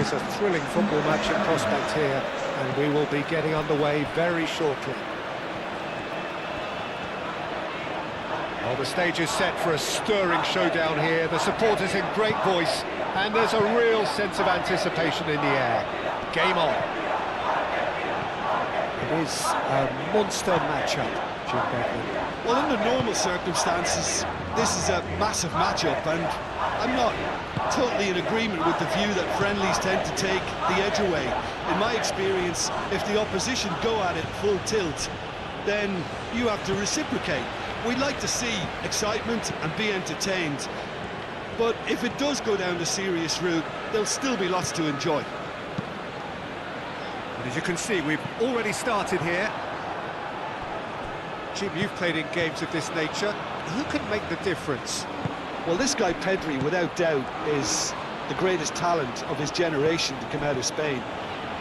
there's a thrilling football match in prospect here, and we will be getting underway very shortly. Well, the stage is set for a stirring showdown here. The supporters in great voice, and there's a real sense of anticipation in the air. Game on. It is a monster matchup, Jim Beckman. Well, under normal circumstances, this is a massive matchup, and I'm not totally in agreement with the view that friendlies tend to take the edge away. In my experience, if the opposition go at it full tilt, then you have to reciprocate. We'd like to see excitement and be entertained, but if it does go down the serious route, there'll still be lots to enjoy. And as you can see, we've already started here. Jim, you've played in games of this nature. Who can make the difference? Well, this guy Pedri, without doubt, is the greatest talent of his generation to come out of Spain.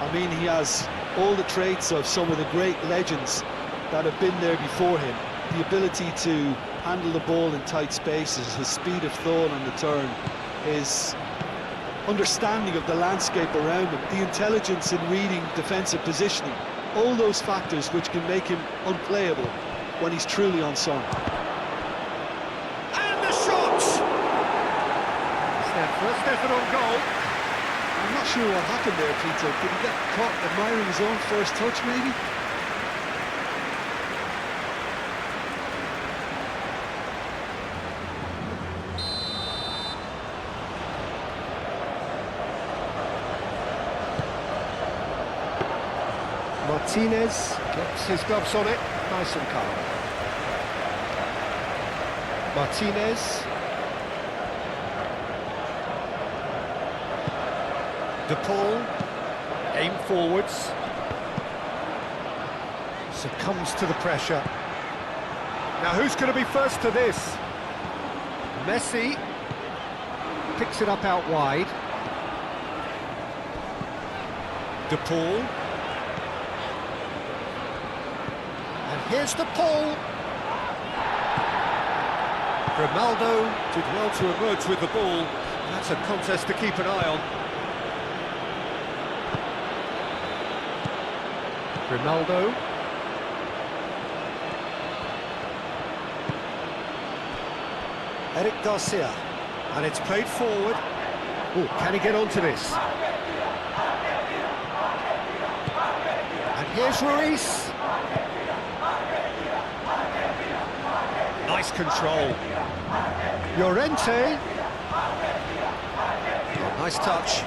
I mean, he has all the traits of some of the great legends that have been there before him. The ability to handle the ball in tight spaces, his speed of thought on the turn, his understanding of the landscape around him, the intelligence in reading defensive positioning, all those factors which can make him unplayable when he's truly on song. And the shot! It's their first effort on goal. I'm not sure what happened there, Peter. Did he get caught admiring his own first touch, maybe? Martinez gets his gloves on it, nice and calm. Martinez. De Paul, aim forwards. Succumbs to the pressure. Now who's going to be first to this? Messi picks it up out wide. De Paul. Here's the Paul. Grimaldo did well to emerge with the ball. That's a contest to keep an eye on. Grimaldo. Eric Garcia. And it's played forward. Oh, can he get onto this? And here's Ruiz. Nice control. Llorente. Oh, nice touch.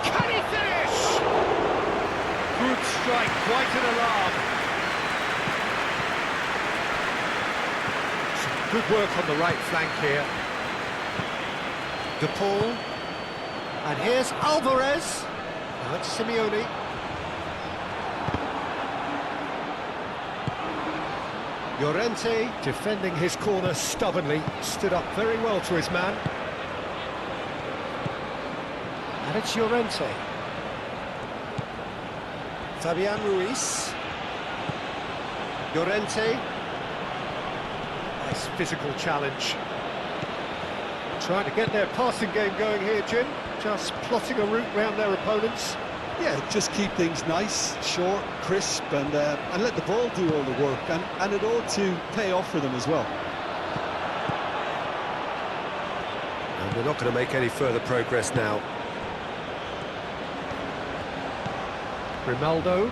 Can he finish? Good strike, quite an alarm. Some good work on the right flank here. De Paul. And here's Alvarez. That's Simeone. Llorente defending his corner stubbornly, stood up very well to his man. And it's Llorente. Fabian Ruiz. Llorente. Nice physical challenge. Trying to get their passing game going here, Jim. Just plotting a route round their opponents. Yeah, just keep things nice, short, crisp, and let the ball do all the work, and it ought to pay off for them as well. And they're not going to make any further progress now. Grimaldo.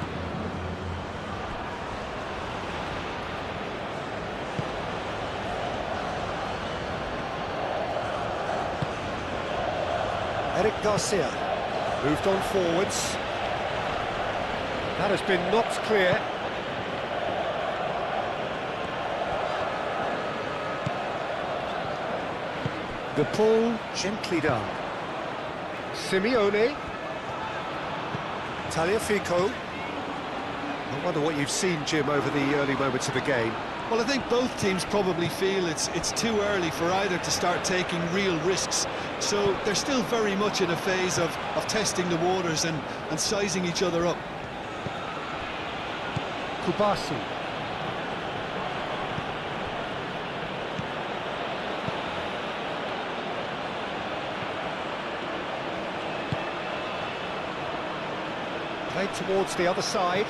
Eric Garcia moved on forwards. That has been knocked clear. De Paul gently done. Simeone. Tagliafico. I wonder what you've seen, Jim, over the early moments of the game. Well, I think both teams probably feel it's too early for either to start taking real risks. So they're still very much in a phase of testing the waters and sizing each other up. Kubasi. Played towards the other side.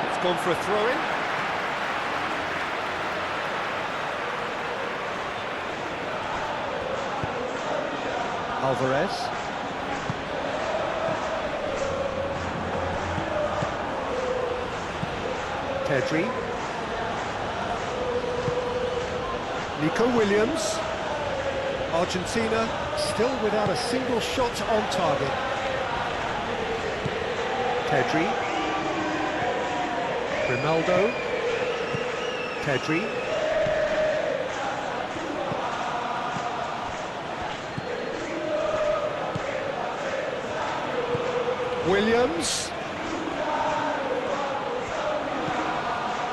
It's gone for a throw-in. Alvarez. Pedri. Nico Williams. Argentina still without a single shot on target. Pedri. Grimaldo. Pedri. Williams.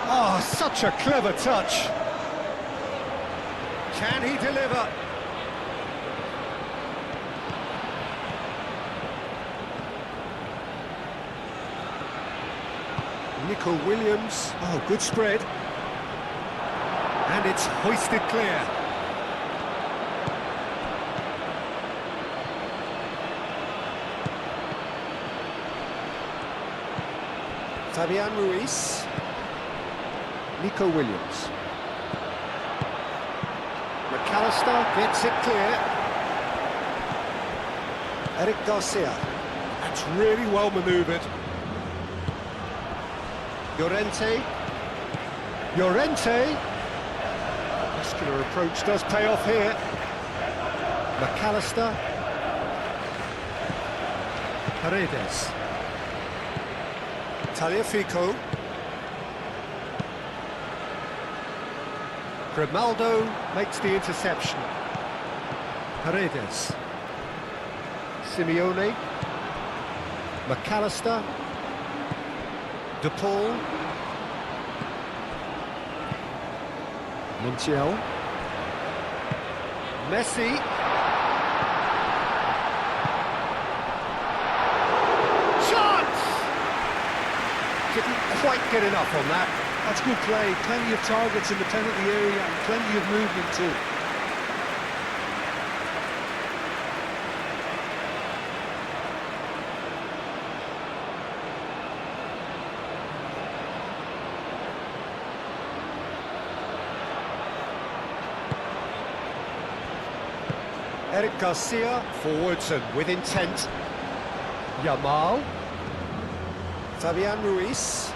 Oh, such a clever touch. Can he deliver? Nico Williams. Oh, good spread. And it's hoisted clear. Fabian Ruiz. Nico Williams. McAllister gets it clear. Eric Garcia. That's really well manoeuvred. Llorente. Llorente. Muscular approach does pay off here. McAllister. Paredes. Tagliafico. Grimaldo makes the interception. Paredes. Simeone. McAllister. De Paul. Montiel. Messi. Chance! Didn't quite get enough on that. That's good play. Plenty of targets in the penalty area and plenty of movement too. Eric Garcia forwards and with intent. Yamal. Fabian Ruiz.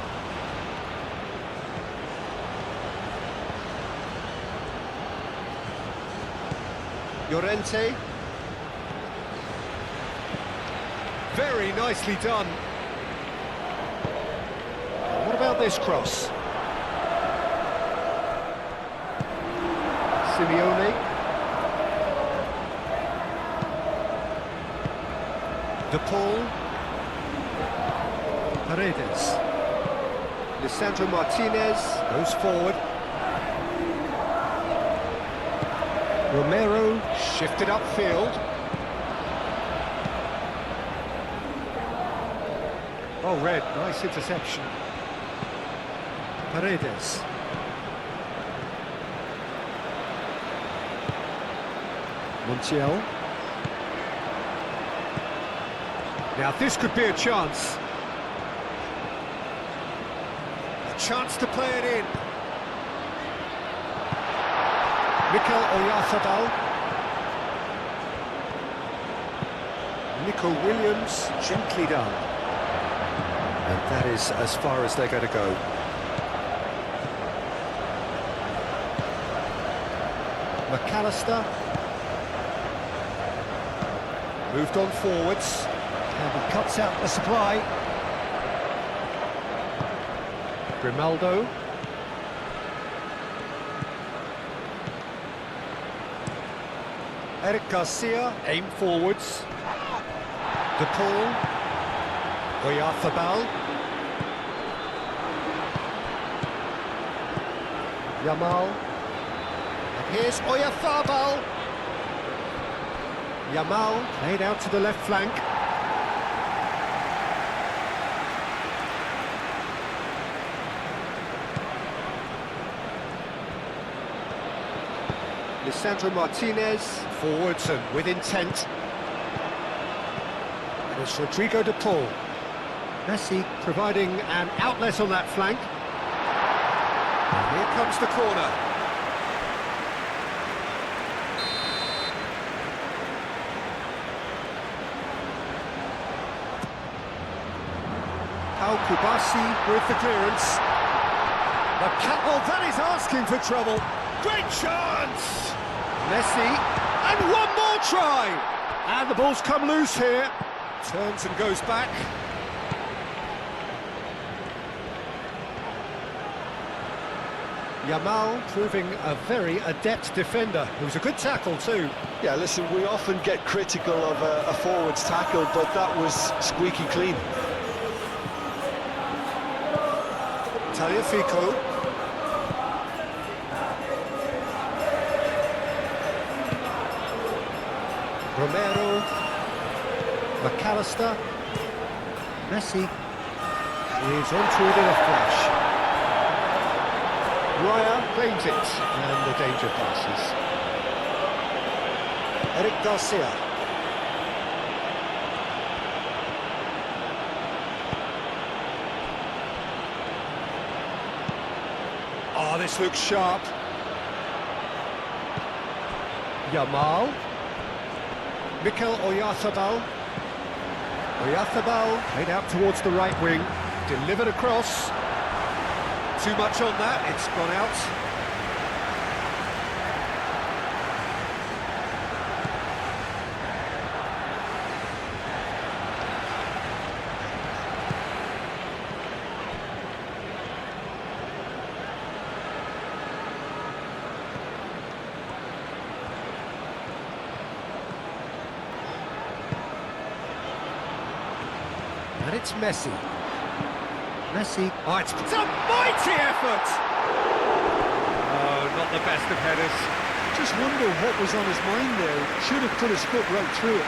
Llorente. Very nicely done. And what about this cross? Simeone. De Paul. Paredes. Lisandro Martinez goes forward. Romero shifted upfield. Oh, red, nice interception. Paredes. Montiel. Now this could be a chance. A chance to play it in. Mikel Oyarzabal. Nico Williams, gently done. And that is as far as they're going to go. McAllister. Moved on forwards. And he cuts out the supply. Grimaldo. Eric Garcia, aim forwards. De Paul. Oyarzabal. Yamal. And here's Oyarzabal. Yamal played out to the left flank. Lisandro Martinez, forwards and with intent. And it's Rodrigo de Paul. Messi providing an outlet on that flank. And here comes the corner. Kubasi with the clearance. Oh, that is asking for trouble. Great chance! Messi, and one more try! And the ball's come loose here. Turns and goes back. Yamal proving a very adept defender. It was a good tackle too. Yeah, listen, we often get critical of a forward's tackle, but that was squeaky clean. Tagliafico. Romero. McAllister. Messi is onto it in a flash. Raya claims it, and the danger passes. Eric Garcia. Oh, this looks sharp. Yamal. Mikel Oyarzabal. Oyarzabal played out towards the right wing. Delivered across. Too much on that, it's gone out. And it's Messi. Messi. Oh, it's a mighty effort! Oh, not the best of headers. Just wonder what was on his mind there. Should have put his foot right through it.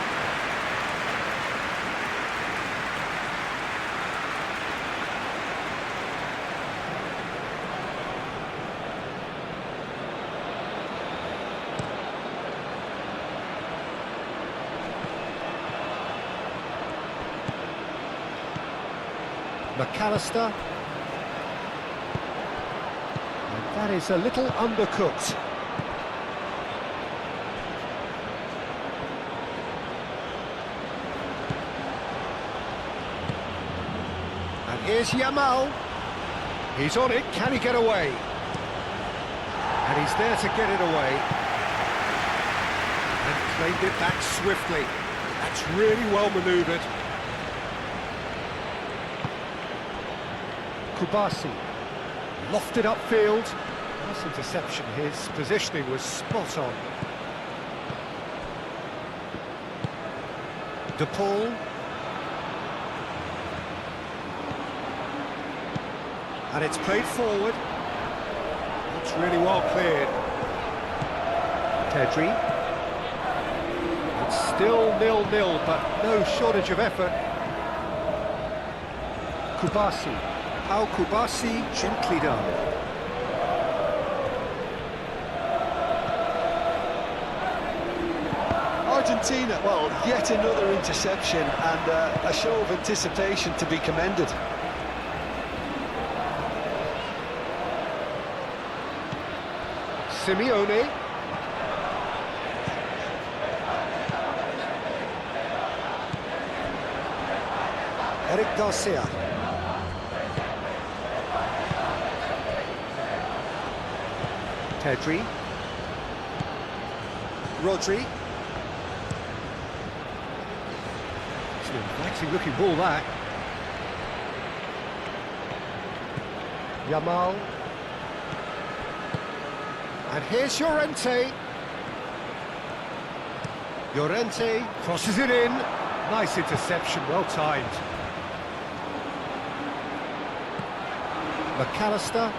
McAllister. And that is a little undercooked. And here's Yamal. He's on it, can he get away? And he's there to get it away. And claimed it back swiftly. That's really well manoeuvred. Kubasi, lofted upfield. Nice interception, his positioning was spot on. De Paul. And it's played forward. It's really well cleared. Pedri. It's still 0-0, but no shortage of effort. Kubasi. Pau Kubasi, gently done. Argentina, well, yet another interception and a show of anticipation to be commended. Simeone. Eric Garcia. Pedri. Rodri. It's an inviting looking ball, that. Yamal. And here's Llorente. Llorente crosses it in. Nice interception, well timed. McAllister.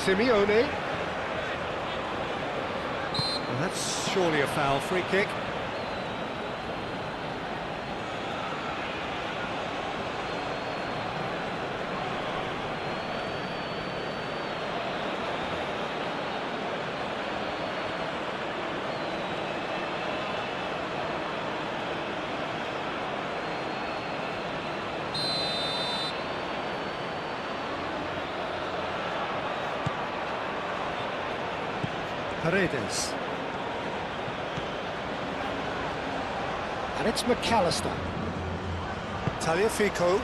Simeone. Well, that's surely a foul. Free kick. Paredes. And it's McAllister. Tagliafico.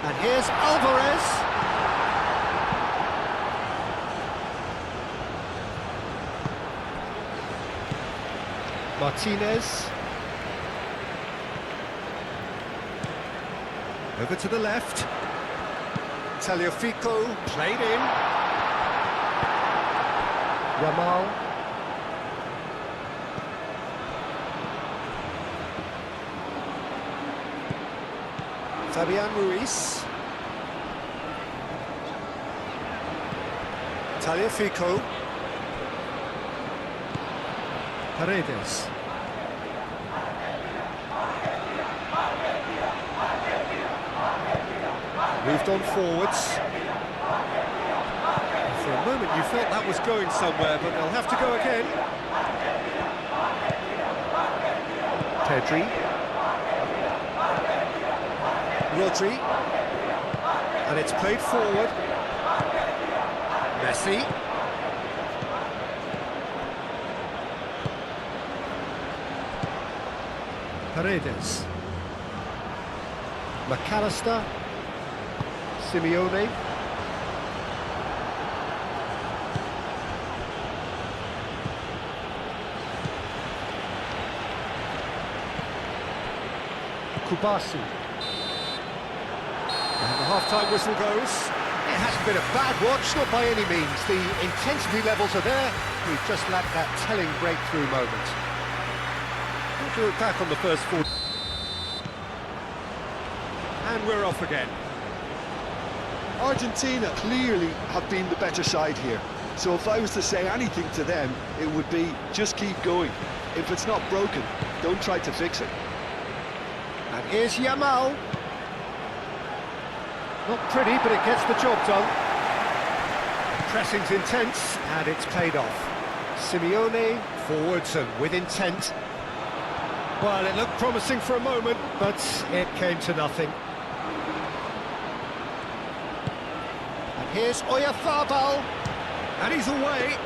And here's Alvarez. Martinez. Over to the left. Tagliafico played in. Yamal. Fabian Ruiz. Tagliafico. Paredes. Moved on forwards. For a moment you felt that was going somewhere, but they'll have to go again. Pedri. Rodri. And it's played forward. Messi. Paredes. McAllister. Simeone. Kubasi. And the half-time whistle goes. It hasn't been a bad watch, not by any means. The intensity levels are there. We've just lacked that telling breakthrough moment. We'll look back on the first 4. And we're off again. Argentina clearly have been the better side here. So if I was to say anything to them, it would be just keep going. If it's not broken, don't try to fix it. And here's Yamal. Not pretty, but it gets the job done. Pressing's intense, and it's paid off. Simeone, forwards and with intent. Well, it looked promising for a moment, but it came to nothing. And here's Oyarzabal, and he's away.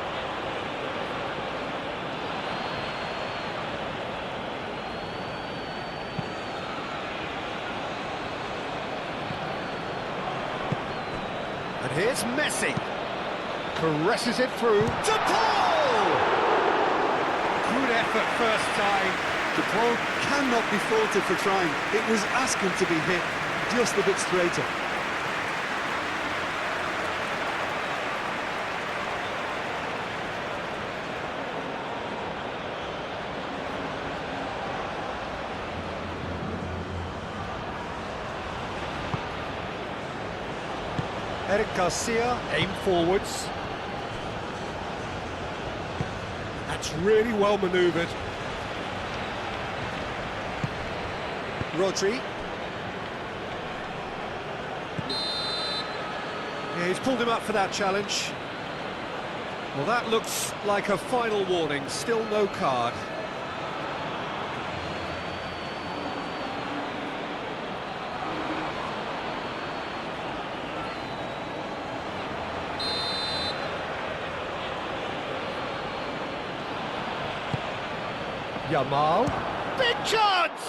And here's Messi. Caresses it through to Paul! Good effort first time. Paul cannot be faulted for trying. It was asking to be hit just a bit straighter. Eric Garcia, aim forwards. That's really well manoeuvred. Rodri. Yeah, he's pulled him up for that challenge. Well, that looks like a final warning, still no card. Yamal. Big chance!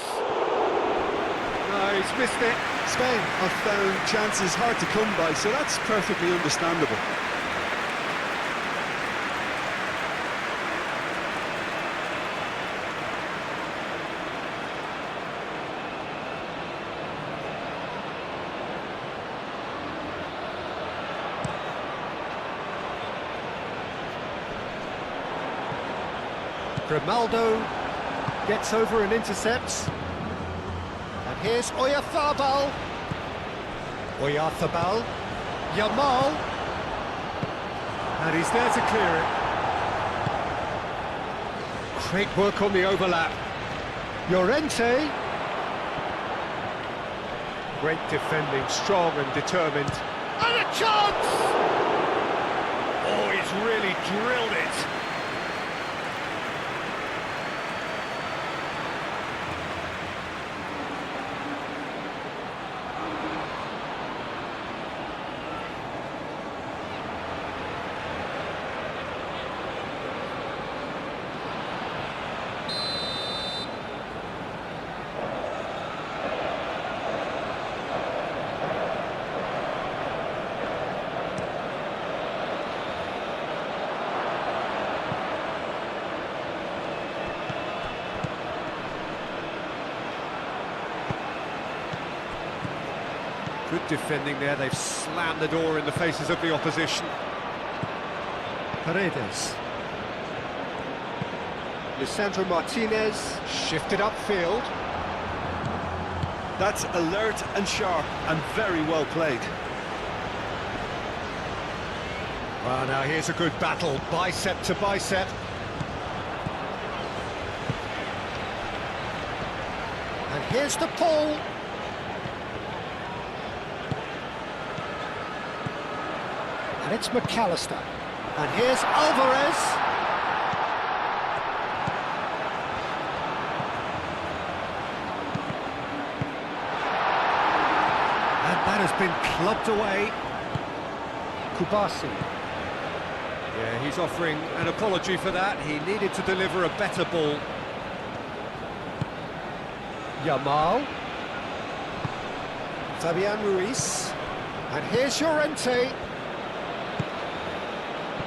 No, he's missed it. Spain have found chances hard to come by, so that's perfectly understandable. Grimaldo gets over and intercepts. And here's Oyarzabal. Oyarzabal. Yamal. And he's there to clear it. Great work on the overlap. Llorente. Great defending, strong and determined. And a chance! Oh, he's really drilled it. Good defending there, they've slammed the door in the faces of the opposition. Paredes. Lisandro Martinez, shifted upfield. That's alert and sharp and very well played. Well, now here's a good battle, bicep to bicep. And here's the pull. And it's McAllister. And here's Alvarez. And that has been clubbed away. Kubasi. Yeah, he's offering an apology for that. He needed to deliver a better ball. Yamal. Fabian Ruiz. And here's Llorente.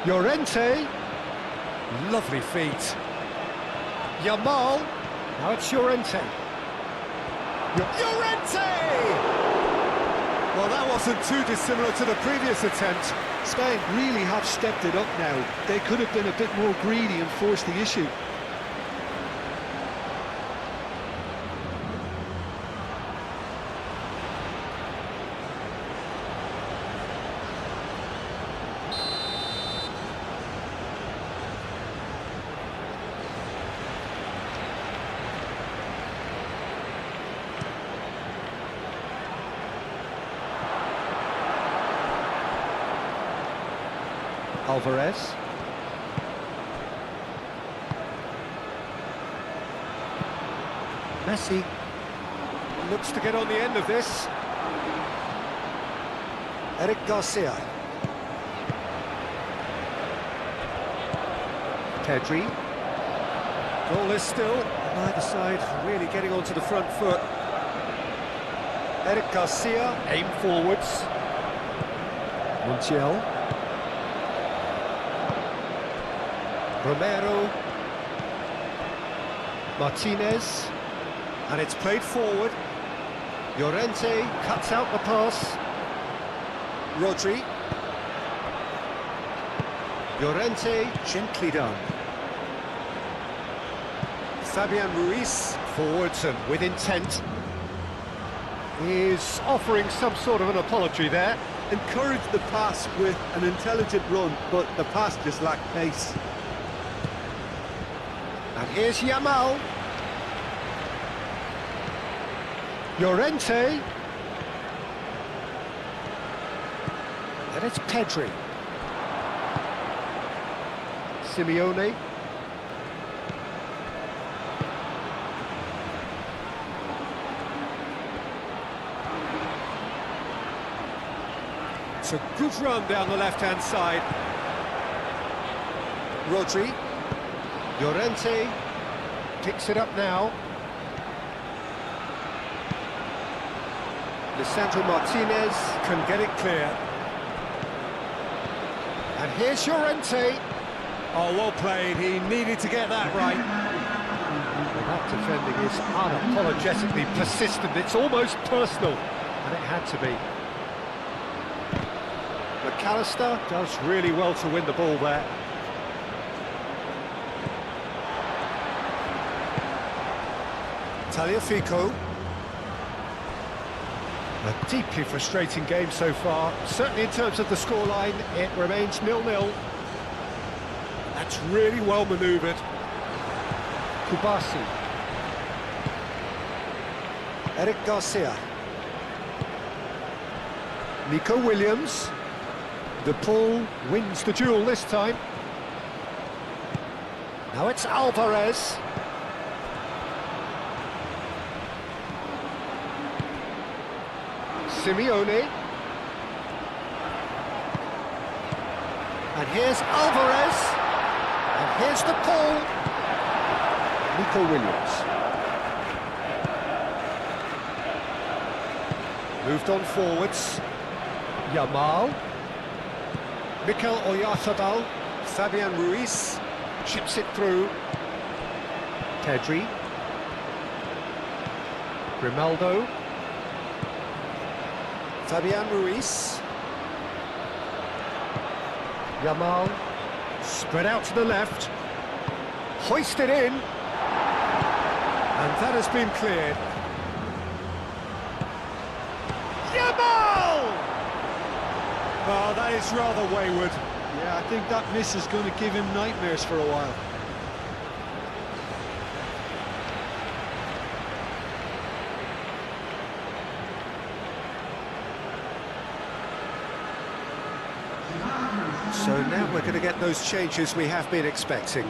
Llorente. Lovely feet. Yamal. Now it's Llorente. Llorente! Well, that wasn't too dissimilar to the previous attempt. Spain really have stepped it up now. They could have been a bit more greedy and forced the issue. Alvarez. Messi looks to get on the end of this. Eric Garcia. Pedri. Goalless still. Neither side really getting onto the front foot. Eric Garcia. Aim forwards. Montiel. Romero, Martinez, and it's played forward. Llorente cuts out the pass. Rodri. Llorente, gently done. Fabian Ruiz, forwards and with intent. Is offering some sort of an apology there. Encouraged the pass with an intelligent run, but the pass just lacked pace. And here's Yamal. Llorente. And it's Pedri. Simeone. It's a good run down the left-hand side. Rodri. Llorente picks it up now. Lisandro Martinez can get it clear. And here's Llorente. Oh, well played. He needed to get that right. Well, that defending is unapologetically persistent. It's almost personal. And it had to be. McAllister does really well to win the ball there. Tagliafico. A deeply frustrating game so far. Certainly in terms of the scoreline, it remains 0-0. That's really well manoeuvred. Kubasi. Eric Garcia. Nico Williams. The pull wins the duel this time. Now it's Alvarez. Simeone. And here's Alvarez. And here's the pull. Nico Williams. Moved on forwards. Yamal. Mikel Oyarzabal. Fabian Ruiz. Chips it through. Pedri. Grimaldo. Fabian Ruiz. Yamal. Spread out to the left. Hoisted in. And that has been cleared. Yamal! Oh, that is rather wayward. Yeah, I think that miss is going to give him nightmares for a while. So now we're going to get those changes we have been expecting.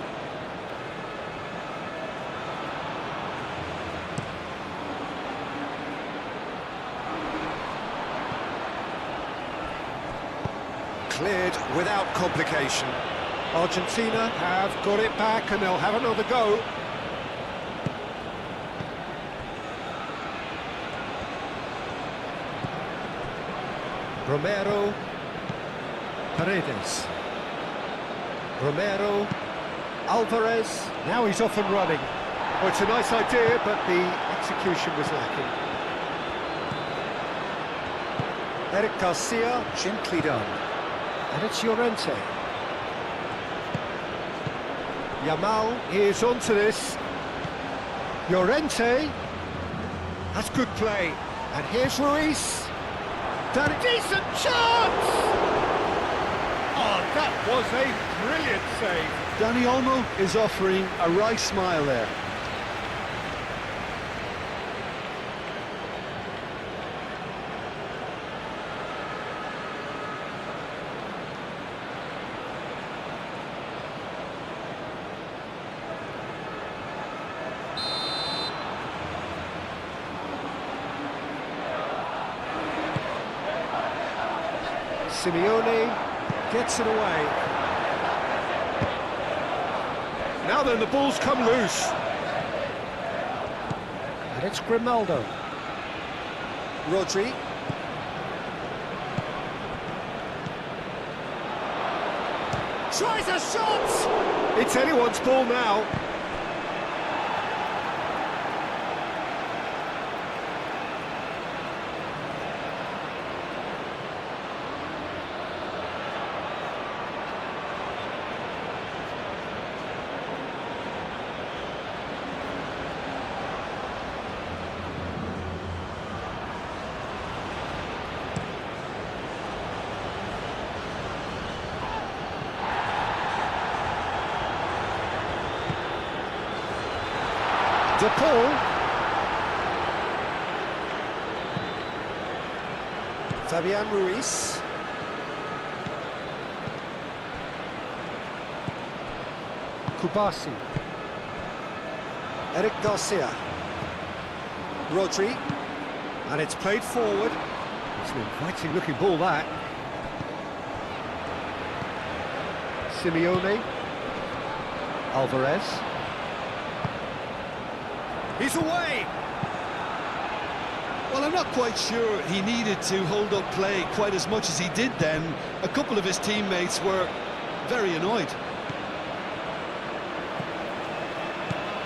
Cleared without complication. Argentina have got it back and they'll have another go. Romero. Paredes. Romero. Alvarez. Now he's off and running. Oh, it's a nice idea, but the execution was lacking. Eric Garcia, gently done. And it's Llorente. Yamal is onto this. Llorente. That's good play. And here's Ruiz. Done a decent chance! Oh, that was a brilliant save. Dani Olmo is offering a wry smile there. Simeone gets it away. Now then, the ball's come loose. And it's Grimaldo. Rodri. Tries a shot! It's anyone's ball now. De Paul. Fabian Ruiz. Kubasi. Eric Garcia. Rodri. And it's played forward. It's an inviting looking ball, that. Simeone. Alvarez. He's away! Well, I'm not quite sure he needed to hold up play quite as much as he did then. A couple of his teammates were very annoyed.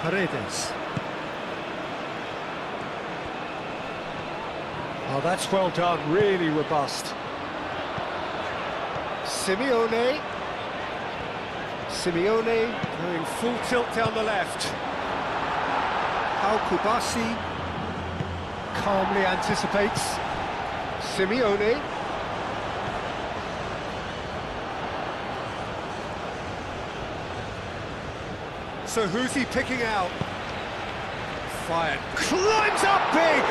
Paredes. Oh, that's well done, really robust. Simeone. Simeone going full tilt down the left. Kubasi calmly anticipates. Simeone. So who's he picking out? Fired. Climbs up big!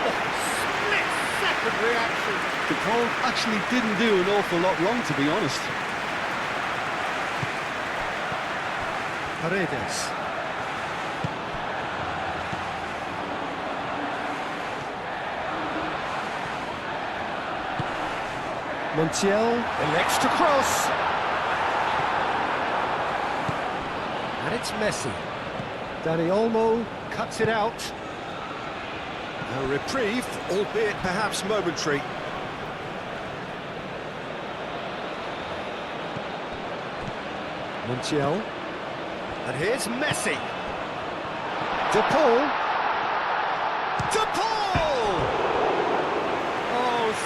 Oh, split-second reaction. The ball actually didn't do an awful lot wrong, to be honest. Paredes. Montiel elects to cross. And it's Messi. Dani Olmo cuts it out. A reprieve, albeit perhaps momentary. Montiel. And here's Messi. De Paul. De Paul!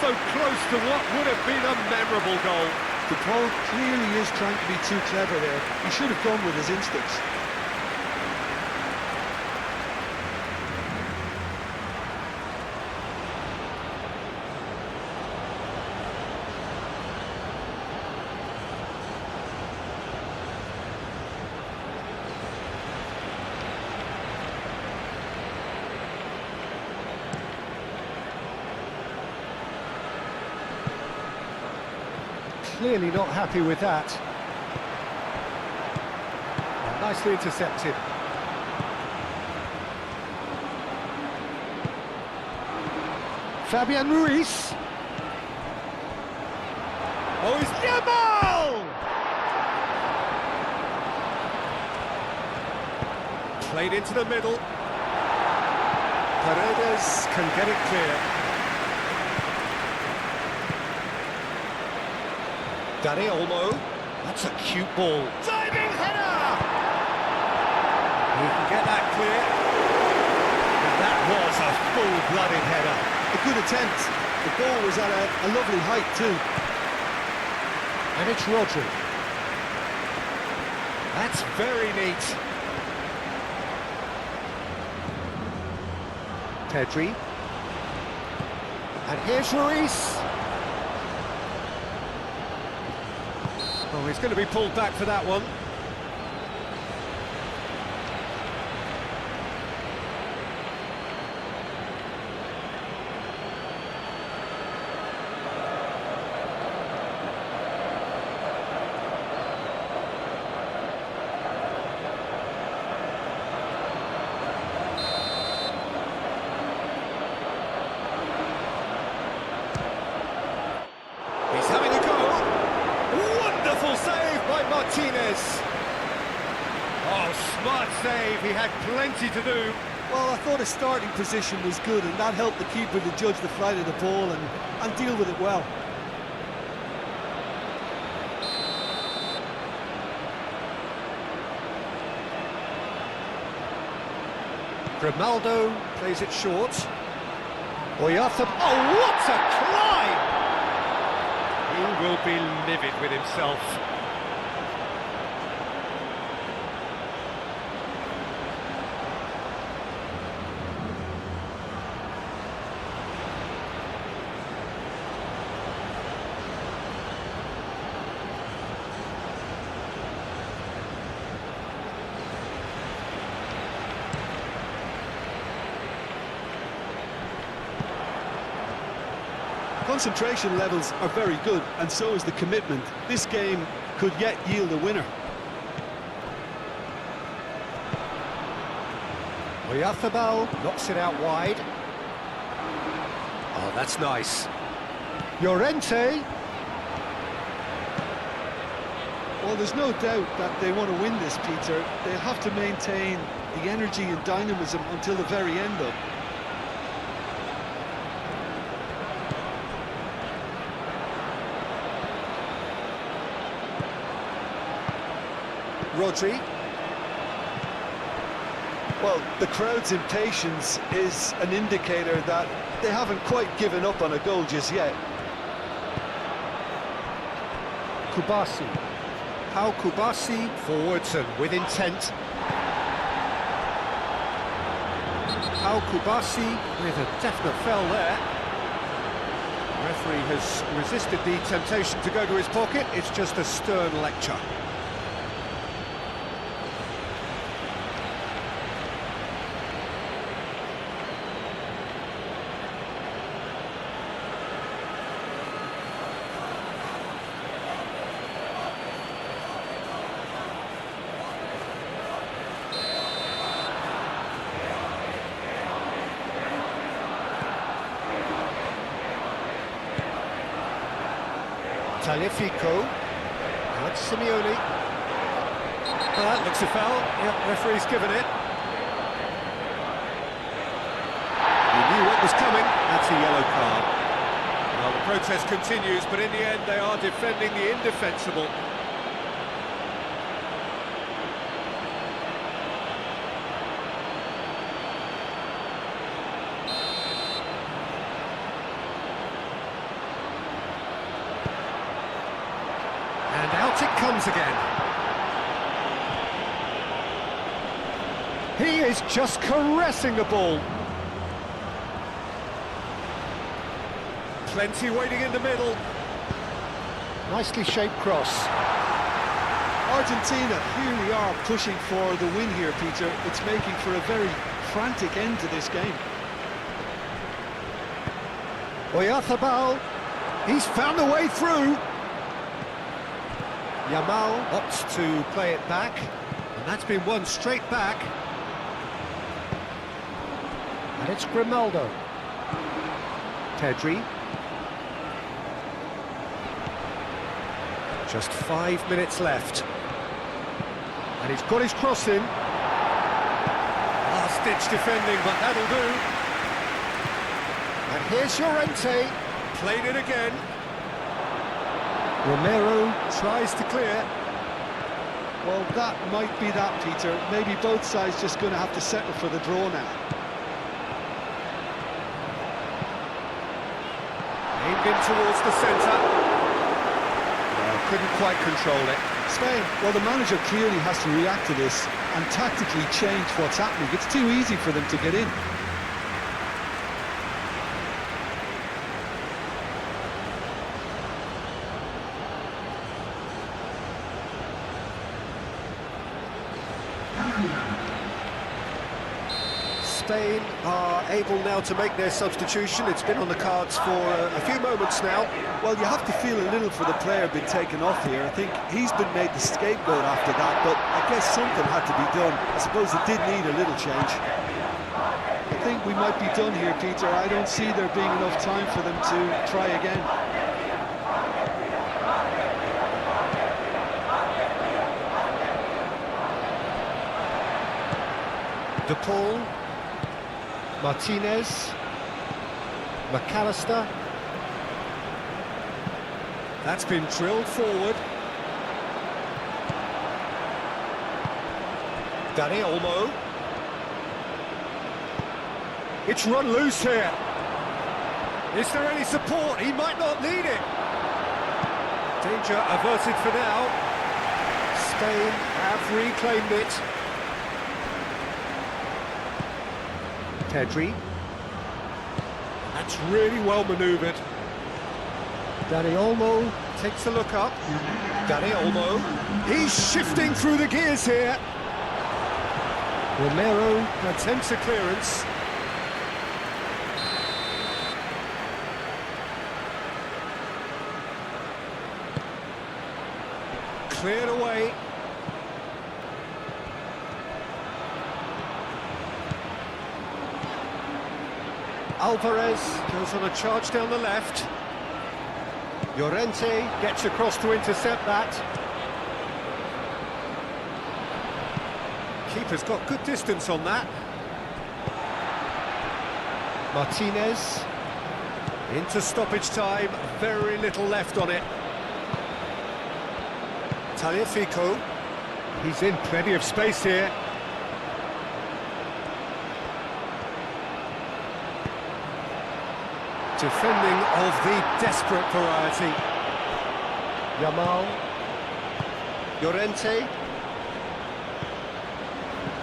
so close to what would have been a memorable goal. The Paul clearly is trying to be too clever there. He should have gone with his instincts. Clearly not happy with that. Nicely intercepted. Fabian Ruiz. Oh, it's Yamal! Played into the middle. Paredes can get it clear. Dani Olmo, that's a cute ball. Diving header! He can get that clear. And that was a full-blooded header. A good attempt. The ball was at a lovely height too. And it's Rodri. That's very neat. Pedri. And here's Ruiz. Oh, he's going to be pulled back for that one. He's having a go. Wonderful save by Martinez. Oh, smart save. He had plenty to do. Well, I thought his starting position was good, and that helped the keeper to judge the flight of the ball and deal with it well. Grimaldo plays it short. Oyartha. Oh, what a climb! He will be livid with himself. Concentration levels are very good, and so is the commitment. This game could yet yield a winner. Oyarthabal knocks it out wide. Oh, that's nice. Llorente. Well, there's no doubt that they want to win this, Peter. They'll have to maintain the energy and dynamism until the very end, though. Rodri. Well, the crowd's impatience is an indicator that they haven't quite given up on a goal just yet. Kubasi. How Kubasi forwards and with intent. How Kubasi with a definite fell there. The referee has resisted the temptation to go to his pocket. It's just a stern lecture. Taliafico. That's Simeone. Well, that looks a foul. Yep, referee's given it. He knew what was coming. That's a yellow card. Well, the protest continues, but in the end they are defending the indefensible. And out it comes again. He is just caressing the ball. Plenty waiting in the middle. Nicely shaped cross. Argentina really are pushing for the win here, Peter. It's making for a very frantic end to this game. Oyarzabal, he's found a way through. Yamal opts to play it back, and that's been won straight back. And it's Grimaldo. Pedri. Just 5 minutes left. And he's got his cross in. Last-ditch defending, but that'll do. And here's Llorente. Played it again. Romero tries to clear. Well, that might be that, Peter. Maybe both sides just going to have to settle for the draw now. Aimed in towards the centre. Couldn't quite control it. Spain, well, the manager clearly has to react to this and tactically change what's happening. It's too easy for them to get in. Spain are able now to make their substitution. It's been on the cards for a few moments now. Well, you have to feel a little for the player being taken off here. I think he's been made the scapegoat after that, but I guess something had to be done. I suppose it did need a little change. I think we might be done here, Peter. I don't see there being enough time for them to try again. De Paul, Martinez, McAllister. That's been drilled forward. Dani Olmo. It's run loose here. Is there any support? He might not need it. Danger averted for now. Spain have reclaimed it. Pedri. That's really well manoeuvred. Dani Olmo takes a look up. Dani Olmo. He's shifting through the gears here. Romero attempts a clearance. Cleared away. Alvarez goes on a charge down the left. Llorente gets across to intercept that. Keeper's got good distance on that. Martinez into stoppage time, very little left on it. Tagliafico, he's in plenty of space here. Defending of the desperate variety. Yamal, Llorente,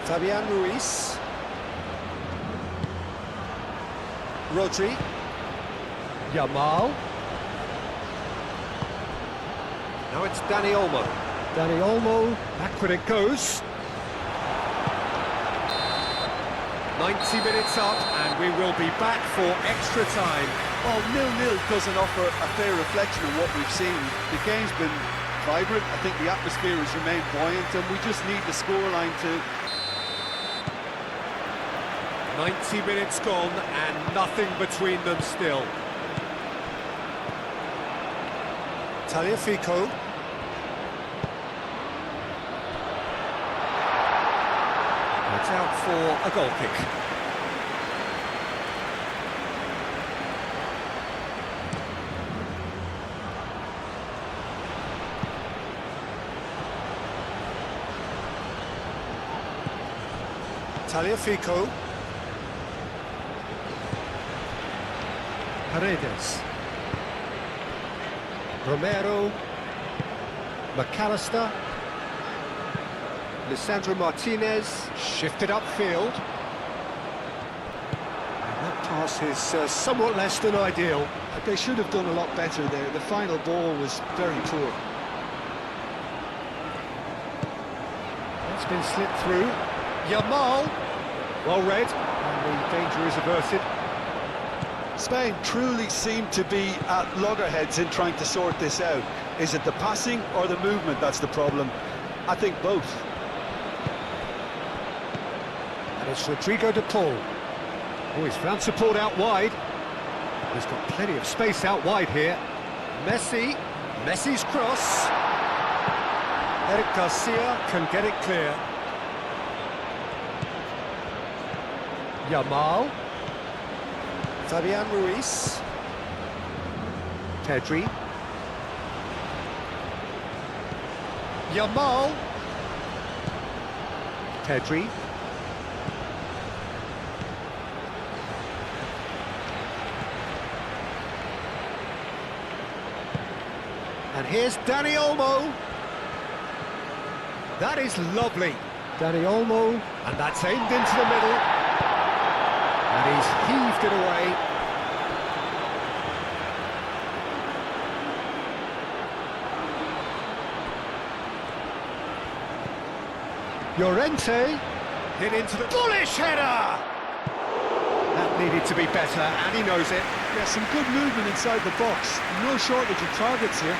Fabian Ruiz, Rodri, Yamal. Now it's Dani Olmo. Dani Olmo, backward it goes. 90 minutes up, and we will be back for extra time. Well, 0-0 doesn't offer a fair reflection of what we've seen. The game's been vibrant. I think the atmosphere has remained buoyant, and we just need the scoreline to... 90 minutes gone, and nothing between them still. Tagliafico. It's out for a goal kick. Tagliafico. Paredes. Romero. McAllister. Lisandro Martinez, shifted upfield. And that pass is somewhat less than ideal. They should have done a lot better there. The final ball was very poor. It's been slipped through. Yamal, well read, and the danger is averted. Spain truly seem to be at loggerheads in trying to sort this out. Is it the passing or the movement that's the problem? I think both. And it's Rodrigo de Paul. Oh, he's found support out wide. He's got plenty of space out wide here. Messi's cross. Eric Garcia can get it clear. Yamal. Fabian Ruiz. Pedri. Yamal. Pedri. And here's Dani Olmo. That is lovely. Dani Olmo, and that's aimed into the middle. And he's heaved it away. Llorente hit into the bullish header. That needed to be better, and he knows it. Yeah, some good movement inside the box. No shortage of targets here.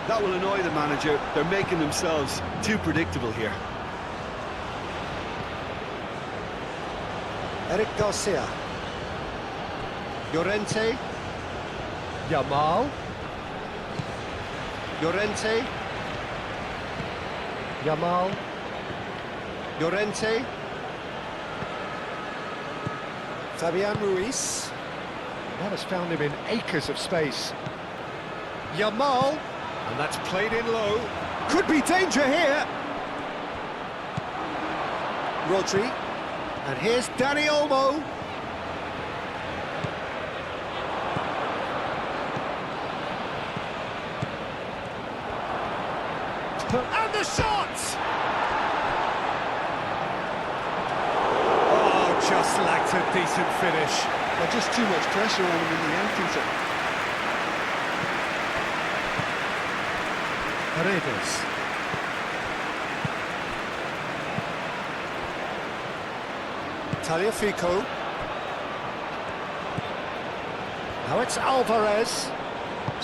That will annoy the manager. They're making themselves too predictable here. Eric Garcia. Llorente. Yamal. Llorente. Yamal. Llorente. Fabian Ruiz. That has found him in acres of space. Yamal. And that's played in low. Could be danger here. Rodri. And here's Dani Olmo. And the shot! Oh, just lacked a decent finish. Well, just too much pressure on him in the entrance. Paredes. Tagliafico. Now it's Alvarez.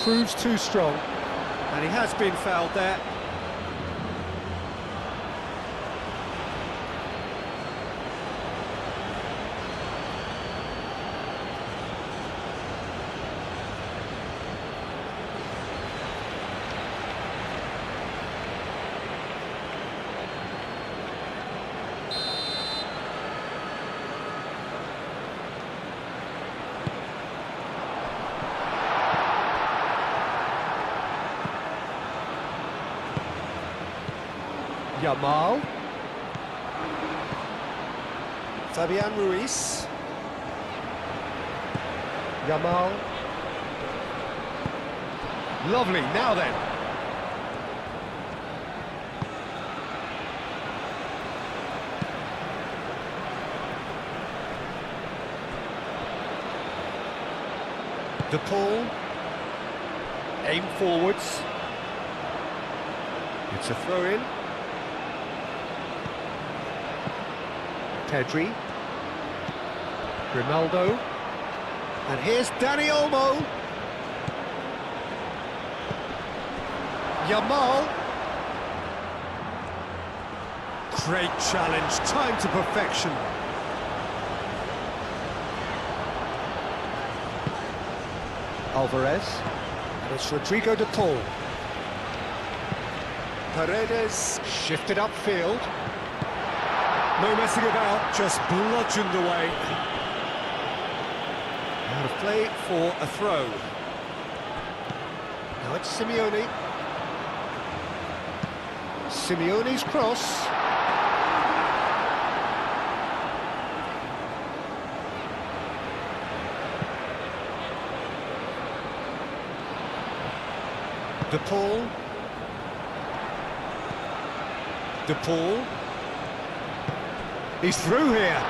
Proves too strong. And he has been fouled there. Yamal. Fabian Ruiz. Yamal. Lovely, now then. De Paul. Aim forwards. It's a throw-in. Pedri. Grimaldo. And here's Dani Olmo. Yamal. Great challenge, time to perfection. Alvarez. And it's Rodrigo de Paul. Paredes shifted upfield. No messing about, just bludgeoned away. Out of play for a throw. Now it's Simeone. Simeone's cross. De Paul. De Paul. He's through here.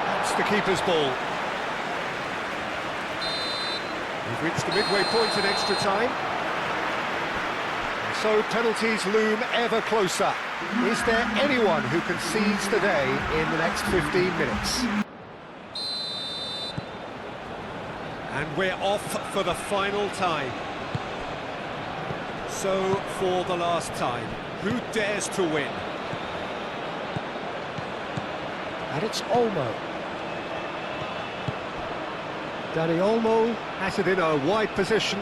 That's the keeper's ball. We've reached the midway point in extra time. And so penalties loom ever closer. Is there anyone who can seize the day in the next 15 minutes? And we're off for the final time. So, for the last time, who dares to win? And it's Olmo. Dani Olmo has it in a wide position.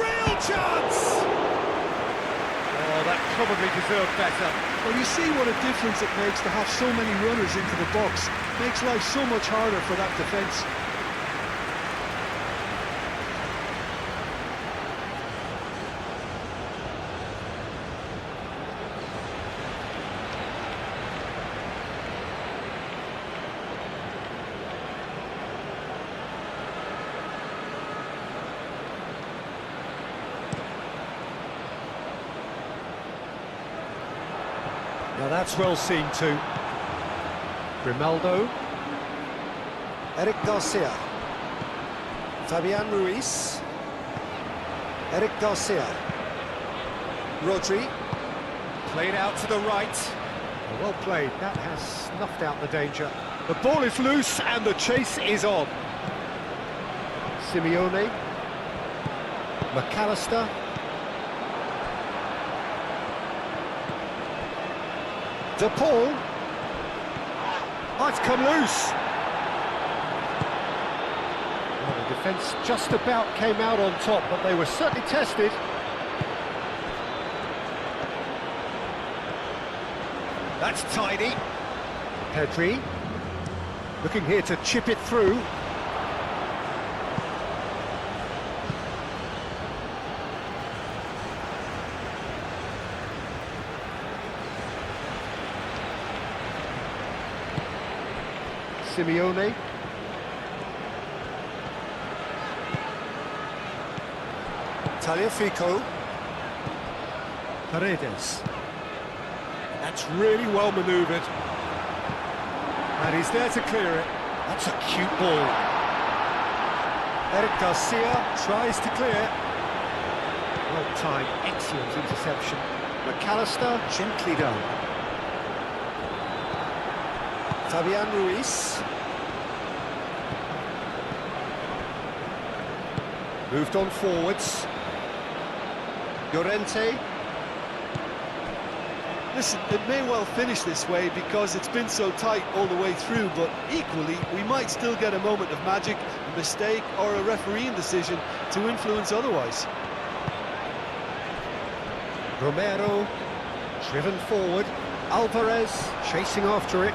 Real chance! Oh, that probably deserved better. Well, you see what a difference it makes to have so many runners into the box. Makes life so much harder for that defence. Now that's well seen too. Grimaldo. Eric Garcia. Fabian Ruiz. Eric Garcia. Rodri. Played out to the right. Well played, that has snuffed out the danger. The ball is loose and the chase is on. Simeone. McAllister. De Paul. Oh, it's come loose. Well, the defence just about came out on top, but they were certainly tested. That's tidy. Pedri. Looking here to chip it through. Simeone. Tagliafico. Paredes. That's really well manoeuvred. And he's there to clear it. That's a cute ball. Eric Garcia tries to clear. Well timed, excellent interception. McAllister, gently done. Fabian Ruiz. Moved on forwards. Llorente. Listen, it may well finish this way because it's been so tight all the way through, but equally, we might still get a moment of magic, a mistake, or a refereeing decision to influence otherwise. Romero, driven forward. Alvarez, chasing after it.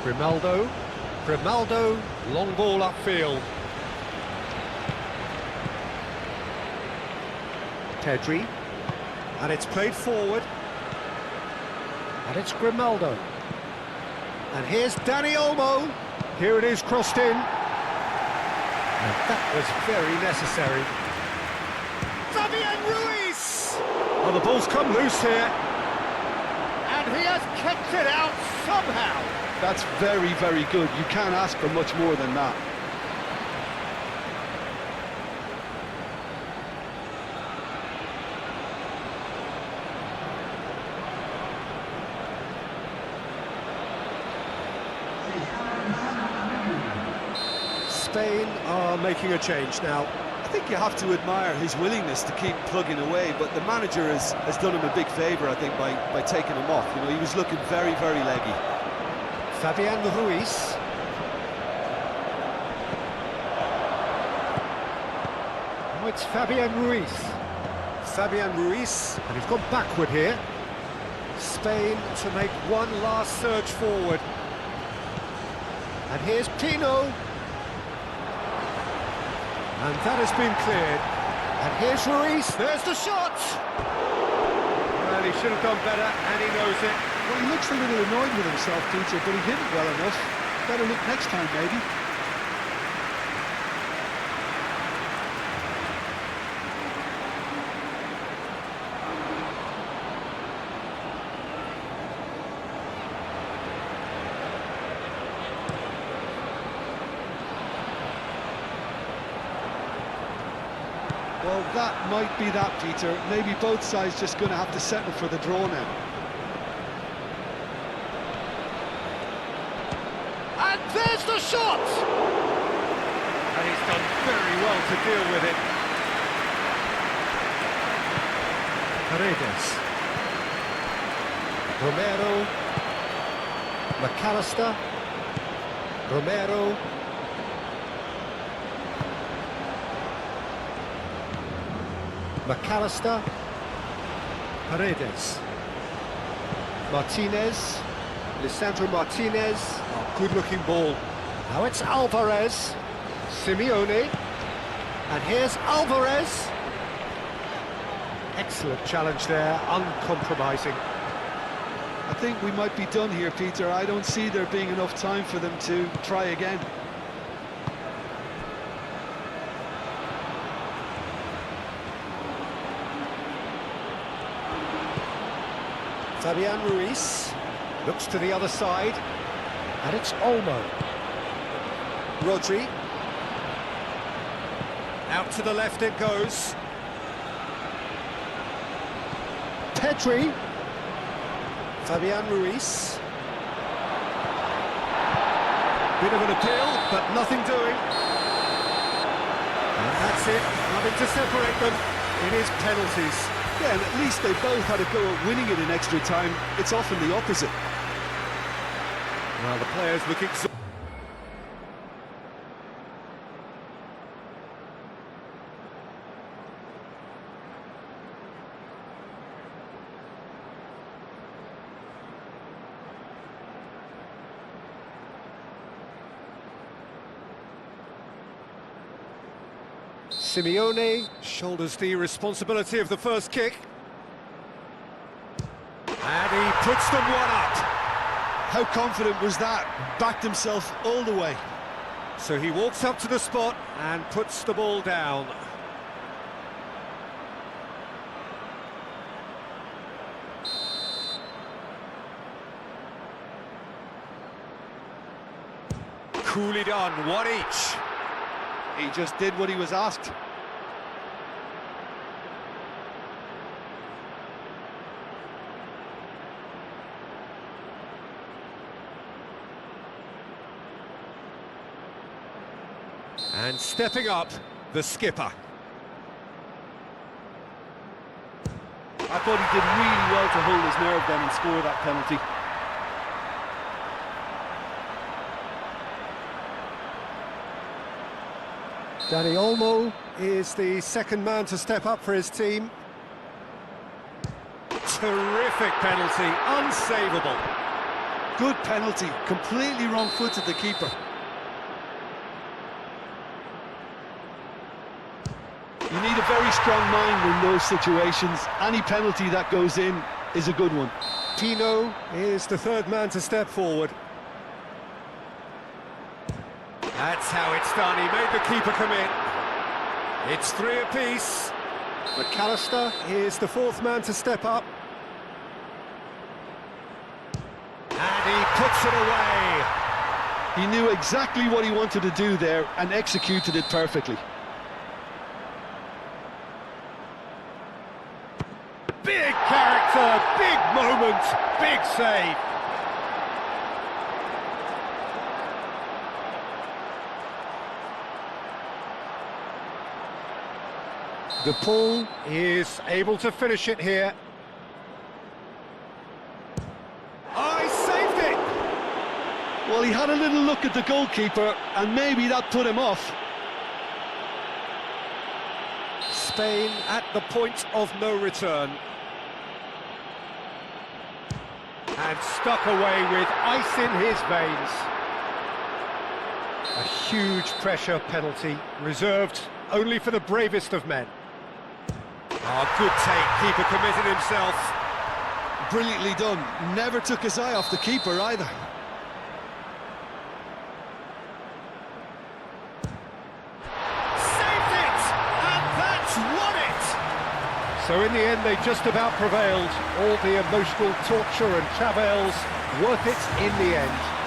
Grimaldo, long ball upfield. Pedri, and it's played forward. And it's Grimaldo. And here's Dani Olmo. Here it is, crossed in. And that was very necessary. Fabian Ruiz! Oh, the ball's come loose here. And he has kept it out somehow. That's very, very good. You can't ask for much more than that. Spain are making a change now. I think you have to admire his willingness to keep plugging away, but the manager has done him a big favour, I think, by taking him off. You know, he was looking very, very leggy. Fabian Ruiz. Oh, it's Fabian Ruiz. Fabian Ruiz, and he's gone backward here. Spain to make one last surge forward. And here's Pino. And that has been cleared. And here's Ruiz, there's the shot! Well, he should have done better, and he knows it. Well, he looks a little annoyed with himself, Peter, but he hit it well enough. Better look next time, maybe. Well, that might be that, Peter. Maybe both sides just going to have to settle for the draw now. And there's the shot! And he's done very well to deal with it. Paredes. Romero. McAllister. Romero. McAllister. Paredes. Martinez. Lisandro Martinez. Oh, good-looking ball. Now it's Alvarez. Simeone. And here's Alvarez. Excellent challenge there, uncompromising. I think we might be done here, Peter. I don't see there being enough time for them to try again. Fabian Ruiz looks to the other side, and it's Olmo. Rodri. Out to the left it goes. Pedri. Fabian Ruiz. Bit of an appeal, but nothing doing. And that's it, nothing to separate them. It is penalties. Yeah, and at least they both had a go at winning it in extra time. It's often the opposite. Well, the players look exhausted. Simeone shoulders the responsibility of the first kick. And he puts them one up. How confident was that? Backed himself all the way. So he walks up to the spot and puts the ball down. Coolly done, one each. He just did what he was asked. And stepping up, the skipper. I thought he did really well to hold his nerve then and score that penalty. Dani Olmo is the second man to step up for his team. Terrific penalty, unsavable. Good penalty, completely wrong-footed the keeper. You need a very strong mind in those situations. Any penalty that goes in is a good one. Pino is the third man to step forward. That's how it's done, he made the keeper come in. It's three apiece. McAllister is the fourth man to step up. And he puts it away. He knew exactly what he wanted to do there and executed it perfectly. Big character, big moment, big save. De Paul is able to finish it here. Oh, he saved it! Well, he had a little look at the goalkeeper, and maybe that put him off. Spain at the point of no return. And stuck away with ice in his veins. A huge pressure penalty, reserved only for the bravest of men. Oh, good take, keeper committed himself. Brilliantly done. Never took his eye off the keeper either. Saved it! And that's won it! So in the end, they just about prevailed. All the emotional torture and travails, worth it in the end.